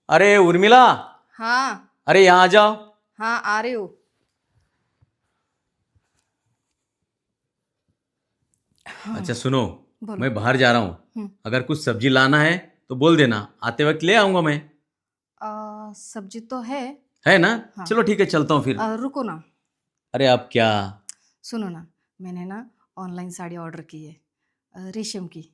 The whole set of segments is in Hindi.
अरे उर्मिला, हाँ अरे यहाँ आ जाओ। हाँ आ रही हूँ। अच्छा सुनो, बोलो। मैं बाहर जा रहा हूँ। अगर कुछ सब्जी लाना है तो बोल देना, आते वक्त ले आऊंगा मैं। सब्जी तो है। है ना? हाँ। चलो ठीक है, चलता हूँ फिर। रुको ना, अरे अब क्या? सुनो ना, मैंने ना ऑनलाइन साड़ी ऑर्डर की है, रेशम की।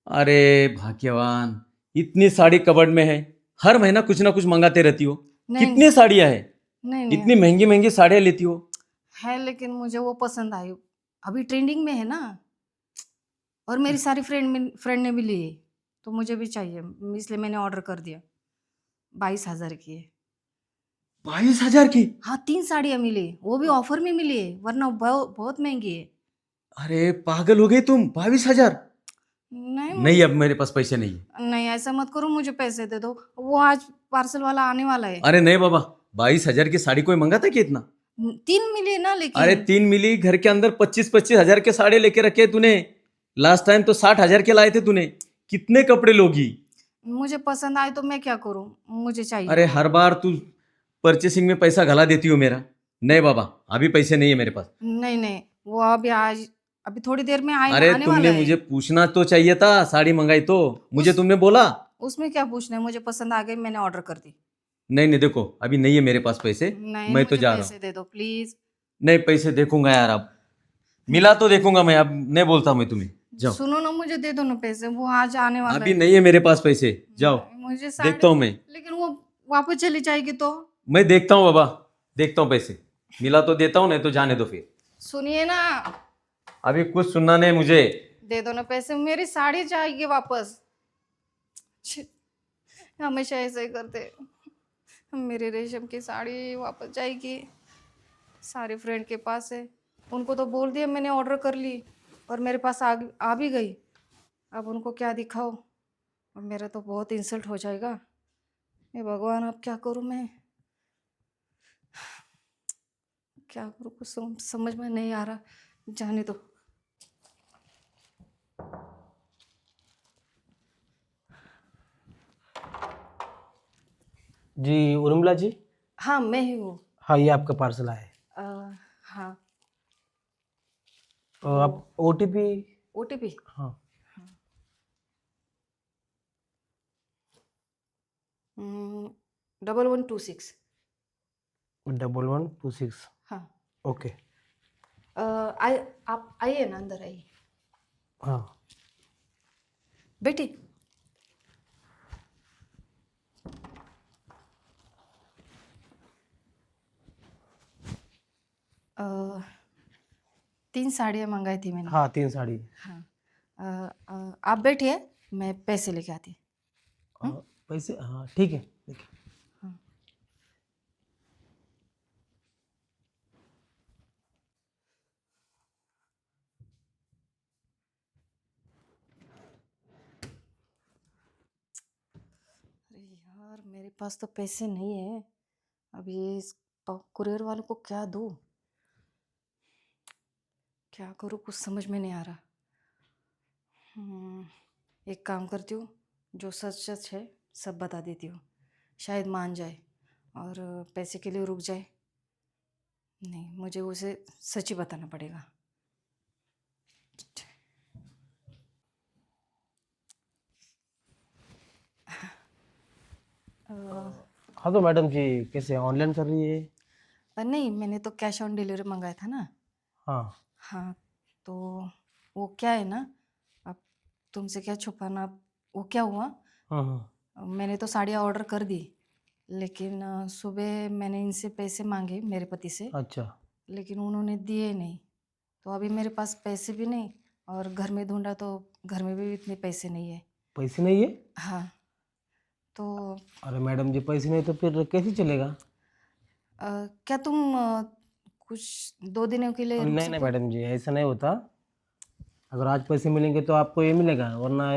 अरे भाग्यवान, इतनी साड़ी कबर्ड में है, हर महीना कुछ ना कुछ मंगाते रहती हो। नहीं कितनी साड़ियाँ है? नहीं नहीं इतनी महंगी महंगी साड़ियाँ लेती हो। है, लेकिन मुझे वो पसंद आई। अभी ट्रेंडिंग में है ना, और मेरी सारी फ्रेंड ने भी लिए, तो मुझे भी चाहिए, इसलिए मैंने ऑर्डर कर दिया। 22,000 की है। 22,000 की? हाँ, 3 साड़ियाँ मिली, वो भी ऑफर में मिली है, वरना बहुत महंगी है। अरे पागल हो गई तुम, 22,000? नहीं नहीं, अब मेरे पास पैसे नहीं है। नहीं, ऐसा मत करो, मुझे पैसे दे दो। वो आज पार्सल वाला आने वाला है। अरे नहीं बाबा, 22,000 की साड़ी कोई मंगाता क्या इतना? 3 मिले ना, अरे लेकिन 3 मिली, घर के अंदर 25-25 हजार के साड़े लेके रखे तूने। लास्ट टाइम तो 60,000 के लाए थे तूने। कितने कपड़े लोगी? मुझे पसंद आए तो मैं क्या करूं, मुझे चाहिए अरे वो। हर बार तू परचेसिंग में पैसा गला देती हो मेरा। नहीं बाबा, अभी पैसे नहीं है मेरे पास। नहीं नहीं, वो अभी थोड़ी देर में अरे आने वाला तुमने है। मुझे पूछना तो चाहिए था, साड़ी मंगाई तो मुझे उस तुमने बोला। उसमें क्या पूछना है, मुझे पसंद आ गई, मैंने ऑर्डर कर दी। नहीं नहीं, देखो अभी नहीं है मेरे पास पैसे। नहीं, मैं तो मुझे जा रहा हूँ। पैसे दे दो प्लीज। नहीं, पैसे देखूंगा यार, अब मिला तो देखूंगा मैं, अब नहीं बोलता मैं तुम्हें। जाओ। सुनो ना, मुझे दे दो ना पैसे, वो आज आने वाला अभी है। नहीं है मेरे पास पैसे, जाओ। नहीं, मुझे देखता साड़ी, हूँ मैं। लेकिन वो वापस चली जाएगी तो। मैं देखता हूँ बाबा, देखता हूँ पैसे मिला तो देता हूँ, नहीं तो जाने दो फिर। सुनिए ना, अभी कुछ सुनना नहीं मुझे। दे दो ना पैसे, मेरी साड़ी जाएगी वापस। छी, हमेशा ऐसे ही करते। मेरी रेशम की साड़ी वापस जाएगी, सारी फ्रेंड के पास है, उनको तो बोल दिया मैंने ऑर्डर कर ली, और मेरे पास आ भी गई। अब उनको क्या दिखाओ, और मेरा तो बहुत इंसल्ट हो जाएगा। हे भगवान, अब क्या करूँ मैं, क्या करूँ, कुछ समझ में नहीं आ रहा। जाने दो। जी उर्मिला जी। हाँ, मैं ही हूँ। हाँ, ये आपका पार्सल आया है। हाँ, और आप ओटीपी। OTP। हाँ। 1126। 1126। हाँ। ओके। आप आइए ना, अंदर आइए, हाँ। बेटी। अ, 3 साड़ियाँ मंगाई थी मैंने। हाँ, 3 साड़ी। हाँ। आप बैठिए, मैं पैसे लेके आती। पैसे, हाँ ठीक है, देखिए। हाँ। अरे यार, मेरे पास तो पैसे नहीं है। अब ये कुरियर वालों को क्या दूँ, क्या करूँ, कुछ समझ में नहीं आ रहा। एक काम करती हूँ, जो सच सच है सब बता देती हूँ, शायद मान जाए और पैसे के लिए रुक जाए। नहीं, मुझे उसे सच ही बताना पड़ेगा। अ, हाँ तो मैडम जी, कैसे ऑनलाइन कर रही है? नहीं, मैंने तो कैश ऑन डिलीवरी मंगाया था ना। हाँ। हाँ, तो वो क्या है ना, अब तुमसे क्या छुपाना। वो क्या हुआ, हाँ हाँ। मैंने तो साड़ियाँ ऑर्डर कर दी, लेकिन सुबह मैंने इनसे पैसे मांगे, मेरे पति से, अच्छा। लेकिन उन्होंने दिए नहीं। तो अभी मेरे पास पैसे भी नहीं, और घर में ढूंढा तो घर में भी इतने पैसे नहीं है। पैसे नहीं है? हाँ, तो अरे मैडम जी, पैसे नहीं तो फिर कैसे चलेगा? क्या तुम कुछ 2 दिनों के लिए रुक नहीं नहीं सकते हो? मैडम जी, ऐसा नहीं होता। अगर आज पैसे मिलेंगे तो आपको ये मिलेगा, वरना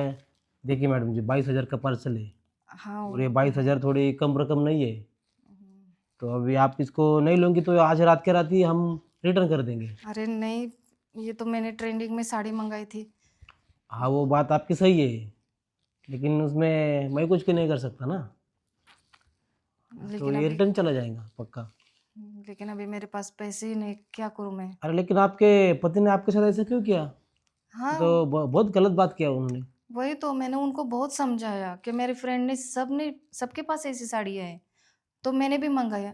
देखिए मैडम जी, 22,000 का पार्सल है। हाँ, और ये वो तो है। 22,000 थोड़ी कम रकम नहीं है। हम्म, तो अभी आप इसको नहीं लोगे तो आज रात के रात ही हम रिटर्न कर देंगे। अरे नहीं, ये तो मैंने ट्रेंडिंग में साड़ी मंगाई थी। हाँ, वो बात आपकी सही है, लेकिन उसमें मैं कुछ नहीं कर सकता ना। तो लेकिन ये अभी रिटर्न चला जाएगा पक्का। लेकिन अभी मेरे पास पैसे ही नहीं, क्या करूँ मैं? अरे लेकिन आपके पति ने आपके साथ ऐसा क्यों किया? ये हाँ, तो बहुत गलत बात किया उन्होंने। वही तो मैंने उनको बहुत समझाया कि मेरे फ्रेंड ने सबके पास ऐसी साड़ियाँ हैं, तो मैंने भी मंगाया।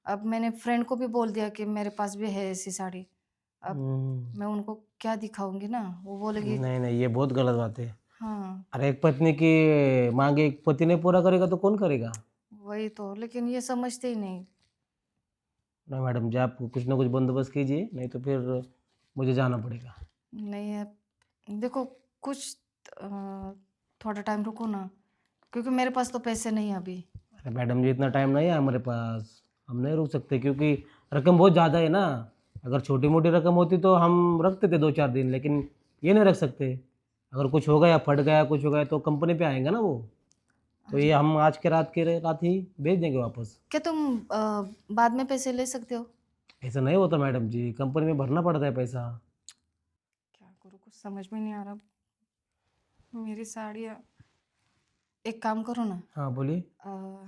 अब मैंने फ्रेंड को भी बोल दिया कि मेरे पास भी है ऐसी साड़ी। अब मैं उनको क्या दिखाऊंगी ना, वो बोलेगी। नहीं नहीं, ये बहुत गलत बात है। हाँ, अरे एक पत्नी की मांग एक पति ने पूरा करेगा तो कौन करेगा? वही तो, लेकिन ये समझते ही नहीं। ना मैडम जी, आप कुछ ना कुछ बंदोबस्त कीजिए, नहीं तो फिर मुझे जाना पड़ेगा। नहीं है, देखो कुछ अ, थोड़ा टाइम रुको ना, क्योंकि मेरे पास तो पैसे नहीं है अभी। अरे मैडम जी, इतना टाइम नहीं है हमारे पास, हम नहीं रुक सकते क्योंकि रकम बहुत ज़्यादा है ना। अगर छोटी मोटी रकम होती तो हम रखते थे 2-4 दिन, लेकिन ये नहीं रख सकते। अगर कुछ हो गया, फट गया, कुछ हो गया तो कंपनी पे आएंगे ना वो। तो ये हम आज के रात ही भेज देंगे वापस। क्या तुम बाद में पैसे ले सकते हो? ऐसा नहीं होता मैडम जी, कंपनी में भरना पड़ता है पैसा। क्या करूँ, कुछ समझ में नहीं आ रहा। मेरी साड़ियाँ, एक काम करो ना, हाँ बोलिए। अ,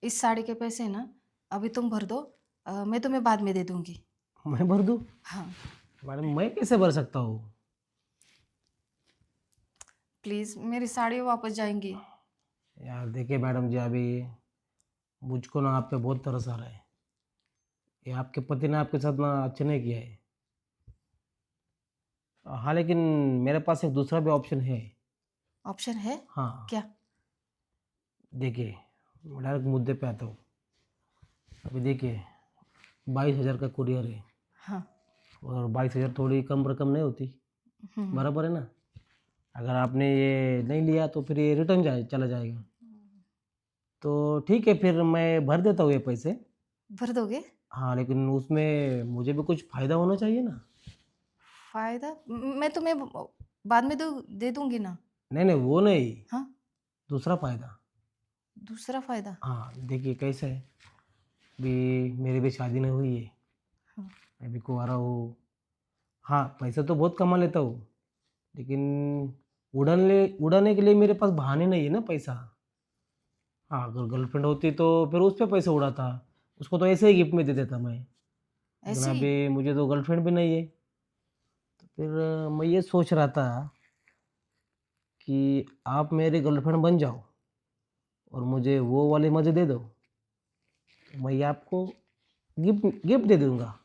इस साड़ी के पैसे ना अभी तुम भर दो, मैं तुम्हें बाद में दे दूंगी। मैं भर दूँ? हाँ, मैडम मैं कैसे भर सकता हूँ? प्लीज़, मेरी साड़ी वापस जाएंगी। यार देखिए मैडम जी, अभी मुझको ना आप पे बहुत तरस आ रहा है। ये आपके पति ने आपके साथ ना अच्छा नहीं किया है। हाँ लेकिन मेरे पास एक दूसरा भी ऑप्शन है। ऑप्शन है? हाँ क्या? देखिए, मैं डायरेक्ट मुद्दे पे आता हूँ। अभी देखिए, 22,000 का कुरियर है, हाँ। और 22,000 थोड़ी कम रकम नहीं होती, हम्म, बराबर है ना? अगर आपने ये नहीं लिया तो फिर ये रिटर्न चला जाएगा। तो ठीक है, फिर मैं भर देता हूँ ये पैसे। भर दोगे? हाँ लेकिन उसमें मुझे भी कुछ फ़ायदा होना चाहिए ना। फायदा मैं तुम्हें बाद में दे दूंगी ना। नहीं नहीं, वो नहीं, हाँ, दूसरा फ़ायदा। दूसरा फायदा। हाँ देखिए कैसा है, अभी मेरी भी शादी नहीं हुई है, हाँ, मैं भी कुंवारा हूँ। हाँ पैसा तो बहुत कमा लेता हूँ, लेकिन उड़ाने के लिए मेरे पास बहाने नहीं है ना पैसा। हाँ अगर गर्लफ्रेंड होती तो फिर उस पर पैसा उड़ाता, उसको तो ऐसे ही गिफ्ट में दे देता मैं। लेकिन ऐसे ही। अभी मुझे तो गर्लफ्रेंड भी नहीं है, तो फिर मैं ये सोच रहा था कि आप मेरी गर्लफ्रेंड बन जाओ और मुझे वो वाले मज़े दे दो, तो मैं आपको गिफ्ट गिफ्ट दे दूंगा।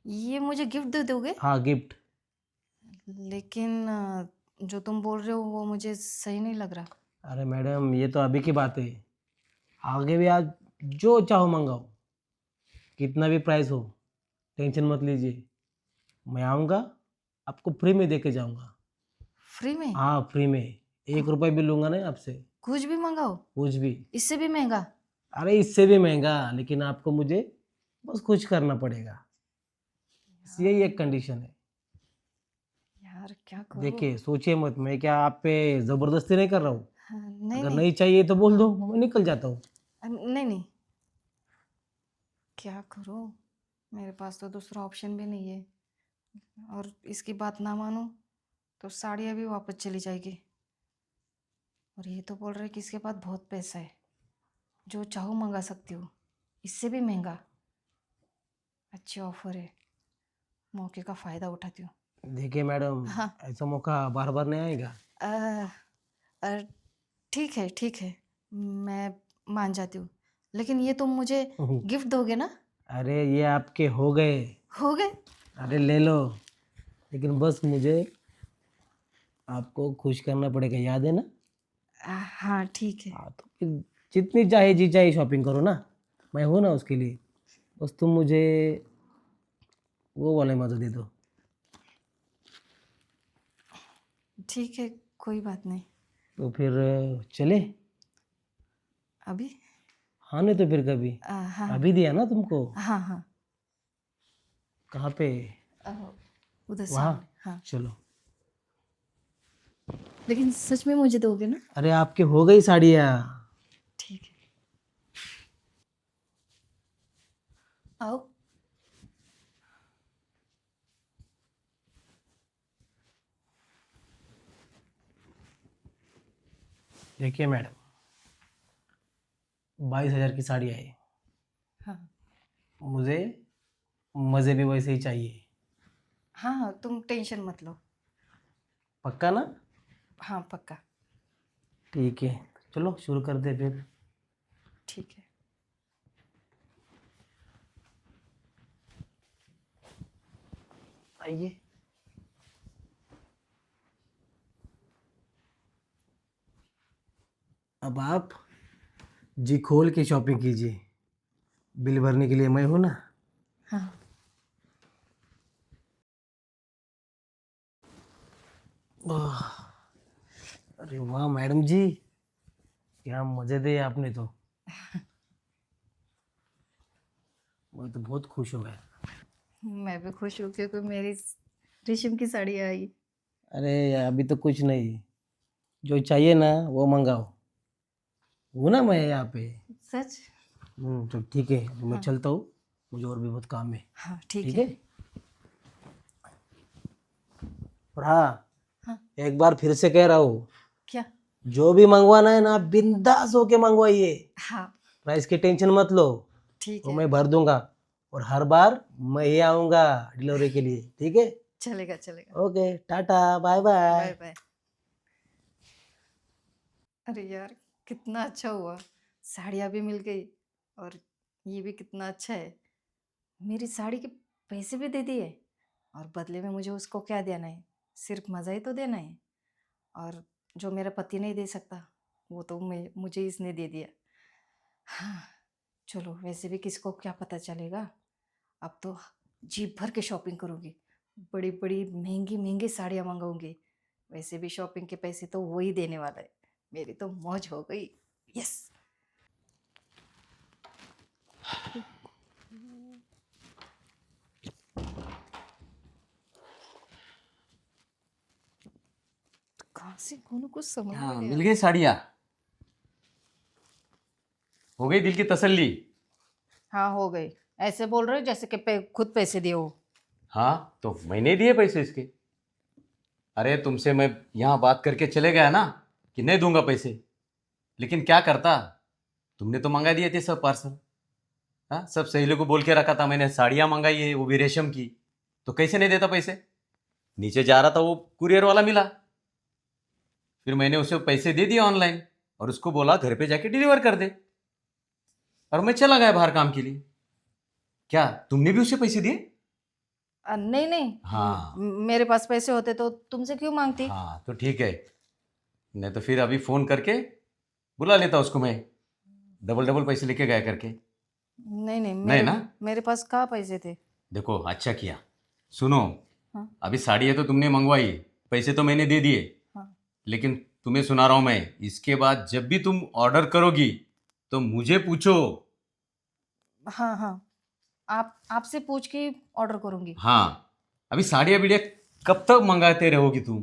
ये मुझे गिफ्ट दे दोगे? हाँ गिफ्ट। लेकिन जो तुम बोल रहे हो वो मुझे सही नहीं लग रहा। अरे मैडम, ये तो अभी की बात है, आगे भी आज जो चाहो मंगाओ, कितना भी प्राइस हो, टेंशन मत लीजिए। मैं आऊँगा, आपको फ्री में दे के जाऊँगा। फ्री में? हाँ फ्री में, कु- 1 रुपये भी लूँगा नहीं आपसे, कुछ भी मंगाओ? कुछ भी। इससे भी महंगा? अरे इससे भी महंगा, लेकिन आपको मुझे बस कुछ करना पड़ेगा, यही एक कंडीशन है। यार क्या करूँ? देखिए सोचिए मत, मैं क्या आप पे ज़बरदस्ती नहीं कर रहा हूँ। हाँ, नहीं अगर नहीं। नहीं चाहिए तो बोल दो, मैं निकल जाता हूँ। नहीं नहीं, क्या करूँ? मेरे पास तो दूसरा ऑप्शन भी नहीं है, और इसकी बात ना मानूं तो साड़ियाँ भी वापस चली जाएगी। और ये तो बोल रहे कि इसके पास बहुत पैसा है, जो चाहो मंगा सकती हूँ, इससे भी महंगा। अच्छी ऑफर है, मौके का फ़ायदा उठाती हूँ। देखिए मैडम, हाँ। ऐसा मौका बार बार नहीं आएगा। अ, अ, ठीक है ठीक है, मैं मान जाती हूँ, लेकिन ये तुम मुझे गिफ्ट दोगे ना? अरे ये आपके हो गए, हो गए? अरे ले लो, लेकिन बस मुझे आपको खुश करना पड़ेगा, याद है ना? हाँ ठीक है। हाँ तो फिर जितनी चाहे जी चाहे शॉपिंग करो ना, मैं हूँ ना उसके लिए। बस तुम मुझे वो वाले मज़े दे दो। ठीक है, कोई बात नहीं। तो फिर चले? अभी? हाँ नहीं तो फिर कभी। हाँ अभी दिया ना तुमको। हाँ हाँ। कहाँ पे? अ, उधर वहाँ। सामने, हाँ। चलो। लेकिन सच में मुझे दोगे ना? अरे आपके हो गई साड़ियाँ। ठीक है, आओ। देखिए मैडम, 22,000 की साड़ी आई। हाँ मुझे मज़े भी वैसे ही चाहिए। हाँ हाँ, तुम टेंशन मत लो। पक्का ना? हाँ पक्का। ठीक है, चलो शुरू कर दे फिर। ठीक है। आइए। अब आप जी खोल के शॉपिंग कीजिए। बिल भरने के लिए मैं हूं ना। हाँ वाह, अरे वाह मैडम जी, क्या मजे दिए आपने तो। मैं तो बहुत खुश हो गया। मैं भी खुश हूँ क्योंकि मेरी रेशम की साड़ी आई। अरे अभी तो कुछ नहीं, जो चाहिए ना वो मंगाओ। हूँ ना मैं यहाँ पे। सच? तो ठीक है, तो मैं हाँ चलता हूँ, मुझे और भी बहुत काम है। हाँ ठीक ठीक है। है। और हाँ, हाँ एक बार फिर से कह रहा हूँ, क्या? जो भी मंगवाना है ना बिंदास होके मंगवाइए। हाँ प्राइस की टेंशन मत लो, ठीक वो है। मैं भर दूंगा। और हर बार मैं ही आऊँगा डिलीवरी के लिए, ठीक है। चलेगा चलेगा। Okay, tata, bye bye bye. Bye. अरे यार, कितना अच्छा हुआ, साड़ियाँ भी मिल गई और ये भी कितना अच्छा है। मेरी साड़ी के पैसे भी दे दिए और बदले में मुझे उसको क्या देना है? सिर्फ मज़ा ही तो देना है। और जो मेरा पति नहीं दे सकता वो तो मैं मुझे इसने दे दिया। हाँ, चलो वैसे भी किसको क्या पता चलेगा। अब तो जी भर के शॉपिंग करूँगी, बड़ी बड़ी महंगी महंगी साड़ियाँ मंगाऊंगी। वैसे भी शॉपिंग के पैसे तो वही देने वाला है। मेरी तो मौज हो गई। यस। कहाँ से कौन कुछ समझ में हाँ, नहीं आ मिल रहा। गई साड़ियाँ। हो गई दिल की तसल्ली। हाँ हो गई। ऐसे बोल रहे हो जैसे कि खुद पैसे दिए हो। हाँ, तो मैंने दिए पैसे इसके। अरे तुमसे मैं यहाँ बात करके चले गया ना कि नहीं दूंगा पैसे, लेकिन क्या करता, तुमने तो मंगा दिए थे सब पार्सल। हाँ, सब सहेलियों को बोल के रखा था मैंने, साड़ियाँ मंगाई है वो भी रेशम की। तो कैसे नहीं देता पैसे? नीचे जा रहा था वो कुरियर वाला मिला, फिर मैंने उसे पैसे दे दिए ऑनलाइन और उसको बोला घर पे जाके डिलीवर कर दे। और मैं चला गया बाहर काम के लिए। क्या तुमने भी उसे पैसे दिए? नहीं नहीं, हाँ। मेरे पास पैसे होते तो तुमसे क्यों मांगती। हाँ तो ठीक है, नहीं तो फिर अभी फोन करके बुला लेता उसको मैं, डबल डबल पैसे लेके गया करके। नहीं नहीं, नहीं मेरे ना? मेरे पास कहाँ पैसे थे। देखो अच्छा किया। सुनो, हाँ अभी साड़ी है तो तुमने मंगवाई, पैसे तो मैंने दे दिए, हाँ लेकिन तुम्हें सुना रहा हूं मैं, इसके बाद जब भी तुम ऑर्डर करोगी तो मुझे पूछो। हाँ हाँ, आप आपसे पूछ के ऑर्डर करूँगी। हाँ, अभी साड़ियाँ बीड़ियाँ कब तक मंगाते रहोगी तुम?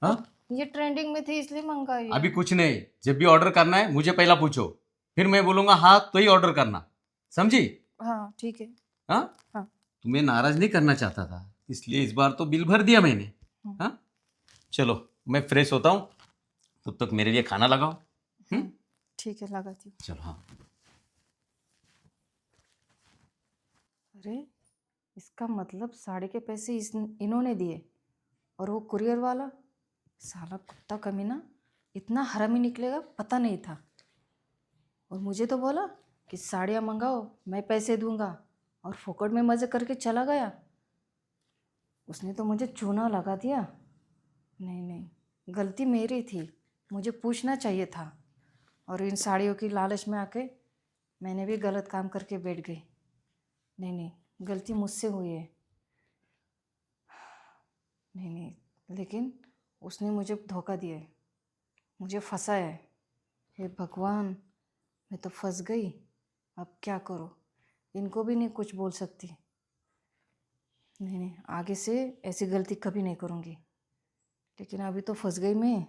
हाँ, अब ये ट्रेंडिंग में थी इसलिए मंगाई अभी है। कुछ नहीं, जब भी ऑर्डर करना है मुझे पहला पूछो, फिर मैं बोलूंगा हाँ तो ही ऑर्डर करना। समझी? हाँ ठीक है। हाँ, हाँ तुम्हें नाराज नहीं करना चाहता था, इसलिए इस बार तो बिल भर दिया मैंने। हाँ हाँ, चलो मैं फ्रेश होता हूँ, तब तक मेरे लिए खाना लगाओ। हाँ ठीक है, लगाती हूँ। चलो हाँ। अरे, इसका मतलब साड़ी के पैसे इन्होंने दिए और वो कुरियर वाला साला कुत्ता कमीना इतना हरामी निकलेगा पता नहीं था। और मुझे तो बोला कि साड़ियाँ मंगाओ मैं पैसे दूंगा और फोकट में मज़े करके चला गया। उसने तो मुझे चूना लगा दिया। नहीं नहीं, गलती मेरी थी, मुझे पूछना चाहिए था। और इन साड़ियों की लालच में आके मैंने भी गलत काम करके बैठ गई। नहीं नहीं, गलती मुझसे हुई है। नहीं नहीं, लेकिन उसने मुझे धोखा दिया है, मुझे फंसाया है। हे भगवान, मैं तो फंस गई। अब क्या करूँ, इनको भी नहीं कुछ बोल सकती। नहीं नहीं, आगे से ऐसी गलती कभी नहीं करूँगी। लेकिन अभी तो फंस गई मैं।